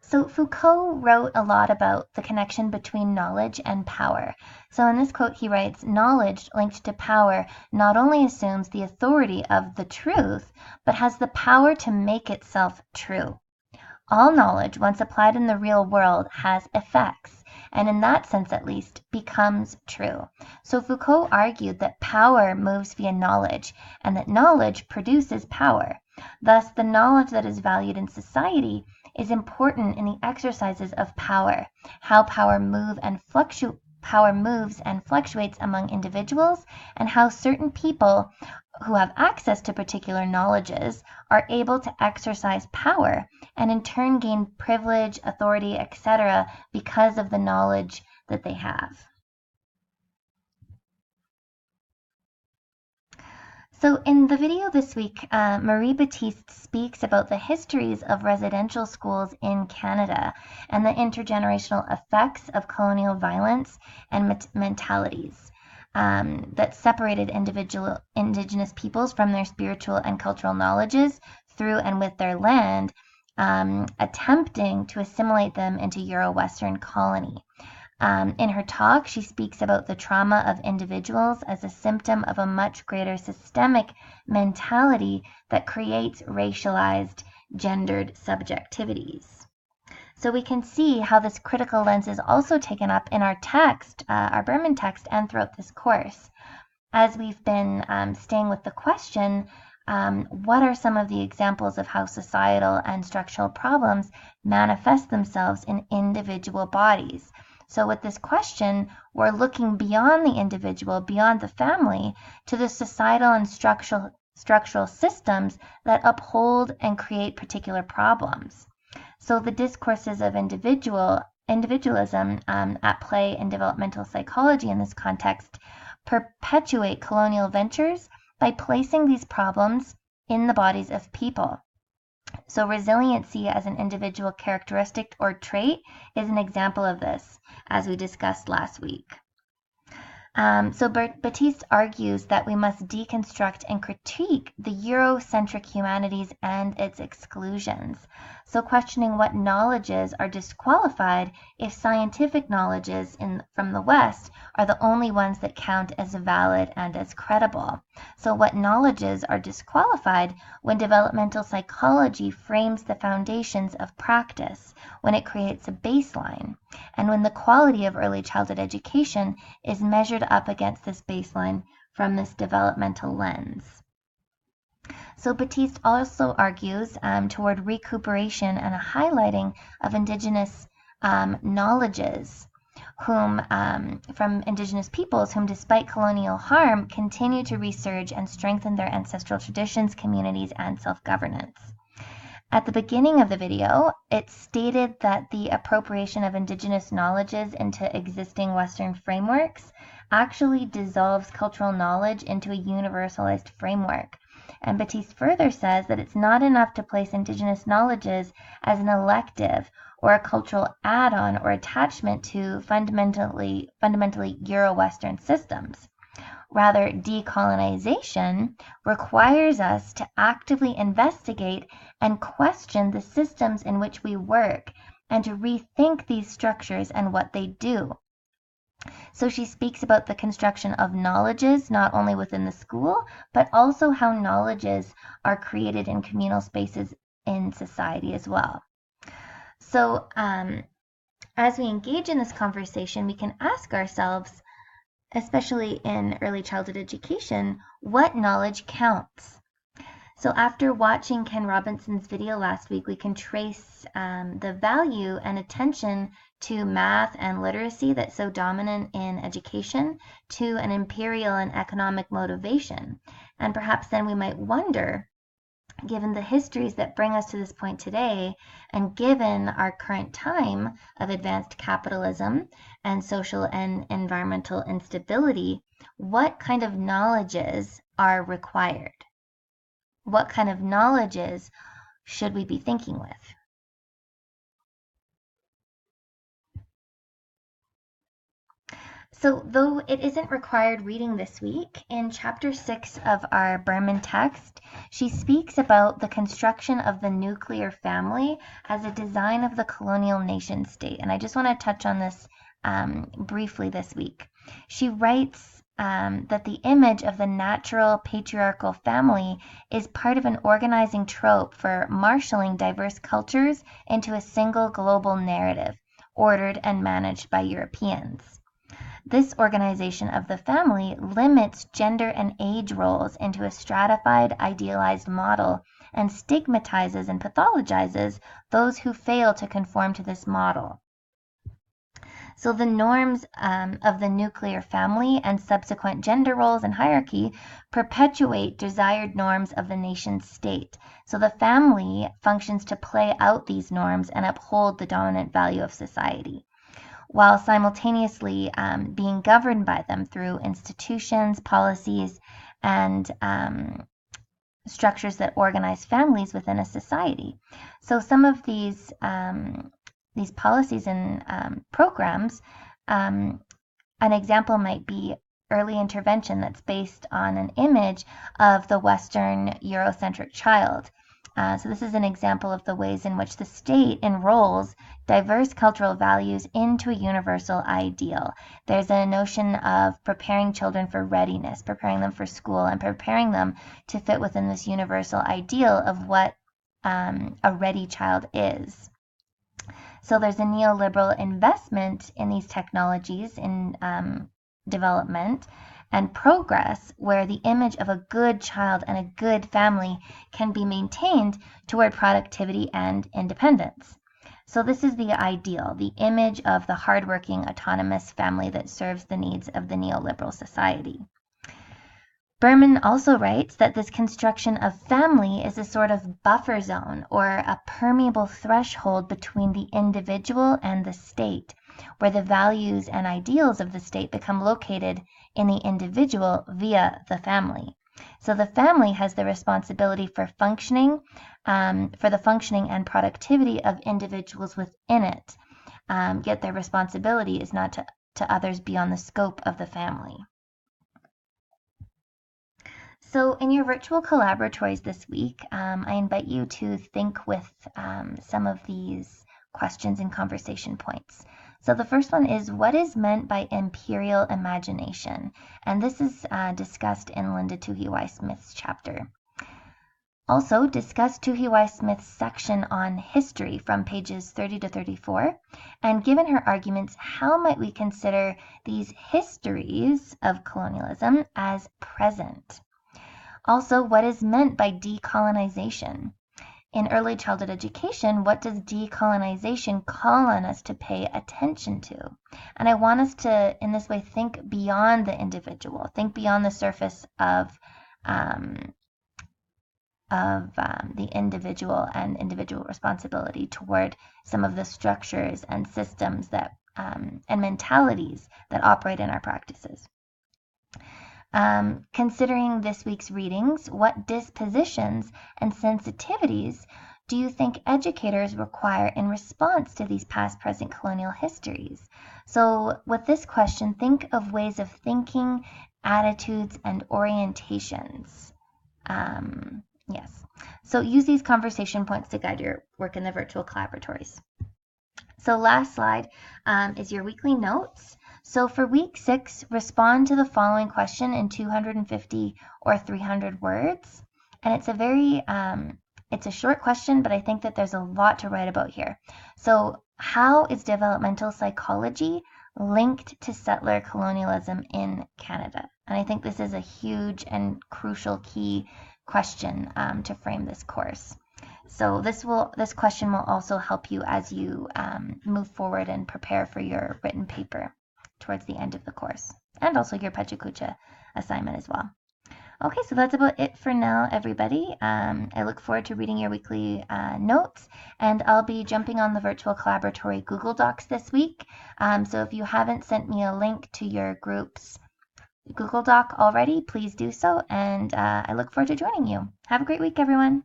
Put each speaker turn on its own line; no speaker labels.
So Foucault wrote a lot about the connection between knowledge and power. So in this quote he writes, "Knowledge linked to power not only assumes the authority of the truth, but has the power to make itself true. All knowledge, once applied in the real world, has effects, and in that sense at least, becomes true." So Foucault argued that power moves via knowledge, and that knowledge produces power. Thus, the knowledge that is valued in society is important in the exercises of power, how power moves and fluctuates among individuals, and how certain people who have access to particular knowledges are able to exercise power and in turn gain privilege, authority, etc. because of the knowledge that they have. So in the video this week, Marie Baptiste speaks about the histories of residential schools in Canada and the intergenerational effects of colonial violence and mentalities that separated Indigenous peoples from their spiritual and cultural knowledges through and with their land, attempting to assimilate them into Euro-Western colony. In her talk, she speaks about the trauma of individuals as a symptom of a much greater systemic mentality that creates racialized, gendered subjectivities. So we can see how this critical lens is also taken up in our text, our Berman text, and throughout this course. As we've been staying with the question, what are some of the examples of how societal and structural problems manifest themselves in individual bodies? So with this question, we're looking beyond the individual, beyond the family, to the societal and structural systems that uphold and create particular problems. So the discourses of individualism at play in developmental psychology in this context perpetuate colonial ventures by placing these problems in the bodies of people. So resiliency as an individual characteristic or trait is an example of this, as we discussed last week. So Baptiste argues that we must deconstruct and critique the Eurocentric humanities and its exclusions. So questioning what knowledges are disqualified if scientific knowledges from the West are the only ones that count as valid and as credible. So what knowledges are disqualified when developmental psychology frames the foundations of practice, when it creates a baseline, and when the quality of early childhood education is measured up against this baseline from this developmental lens. So Baptiste also argues toward recuperation and a highlighting of Indigenous knowledges from Indigenous peoples whom, despite colonial harm, continue to resurge and strengthen their ancestral traditions, communities, and self-governance. At the beginning of the video, it stated that the appropriation of Indigenous knowledges into existing Western frameworks actually dissolves cultural knowledge into a universalized framework. And Baptiste further says that it's not enough to place Indigenous knowledges as an elective or a cultural add-on or attachment to fundamentally Euro-Western systems. Rather, decolonization requires us to actively investigate and question the systems in which we work and to rethink these structures and what they do. So she speaks about the construction of knowledges, not only within the school, but also how knowledges are created in communal spaces in society as well. So as we engage in this conversation, we can ask ourselves, especially in early childhood education, what knowledge counts? So after watching Ken Robinson's video last week, we can trace the value and attention to math and literacy that's so dominant in education to an imperial and economic motivation. And perhaps then we might wonder, given the histories that bring us to this point today, and given our current time of advanced capitalism and social and environmental instability, what kind of knowledges are required? What kind of knowledges should we be thinking with? So, though it isn't required reading this week, in chapter 6 of our Berman text, she speaks about the construction of the nuclear family as a design of the colonial nation state. And I just want to touch on this briefly this week. She writes that the image of the natural patriarchal family is part of an organizing trope for marshaling diverse cultures into a single global narrative, ordered and managed by Europeans. This organization of the family limits gender and age roles into a stratified, idealized model and stigmatizes and pathologizes those who fail to conform to this model. So the norms of the nuclear family and subsequent gender roles and hierarchy perpetuate desired norms of the nation state. So the family functions to play out these norms and uphold the dominant value of society, while simultaneously being governed by them through institutions, policies, and structures that organize families within a society. So some of these policies and programs, an example might be early intervention that's based on an image of the Western Eurocentric child. So this is an example of the ways in which the state enrolls diverse cultural values into a universal ideal. There's a notion of preparing children for readiness, preparing them for school, and preparing them to fit within this universal ideal of what a ready child is. So there's a neoliberal investment in these technologies in development and progress, where the image of a good child and a good family can be maintained toward productivity and independence. So this is the ideal, the image of the hardworking, autonomous family that serves the needs of the neoliberal society. Berman also writes that this construction of family is a sort of buffer zone or a permeable threshold between the individual and the state, where the values and ideals of the state become located in the individual via the family. So the family has the responsibility for functioning, for the functioning and productivity of individuals within it. Yet their responsibility is not to others beyond the scope of the family. So in your virtual collaboratories this week, I invite you to think with some of these questions and conversation points. So the first one is, what is meant by imperial imagination? And this is discussed in Linda Tuhiwai-Smith's chapter. Also, discuss Tuhiwai-Smith's section on history from pages 30 to 34, and given her arguments, how might we consider these histories of colonialism as present? Also, what is meant by decolonization? In early childhood education, what does decolonization call on us to pay attention to? And I want us to, in this way, think beyond the individual, think beyond the surface of the individual and individual responsibility toward some of the structures and systems that and mentalities that operate in our practices. Considering this week's readings, what dispositions and sensitivities do you think educators require in response to these past-present colonial histories? So with this question, think of ways of thinking, attitudes, and orientations. Yes. So use these conversation points to guide your work in the virtual collaboratories. So last slide is your weekly notes. So for week 6, respond to the following question in 250 or 300 words. And it's a very, it's a short question, but I think that there's a lot to write about here. So how is developmental psychology linked to settler colonialism in Canada? And I think this is a huge and crucial key question to frame this course. So this question will also help you as you move forward and prepare for your written paper towards the end of the course, and also your Pachacucha assignment as well. Okay, so that's about it for now, everybody. I look forward to reading your weekly notes, and I'll be jumping on the virtual collaboratory Google Docs this week. So if you haven't sent me a link to your group's Google Doc already, please do so, and I look forward to joining you. Have a great week, everyone.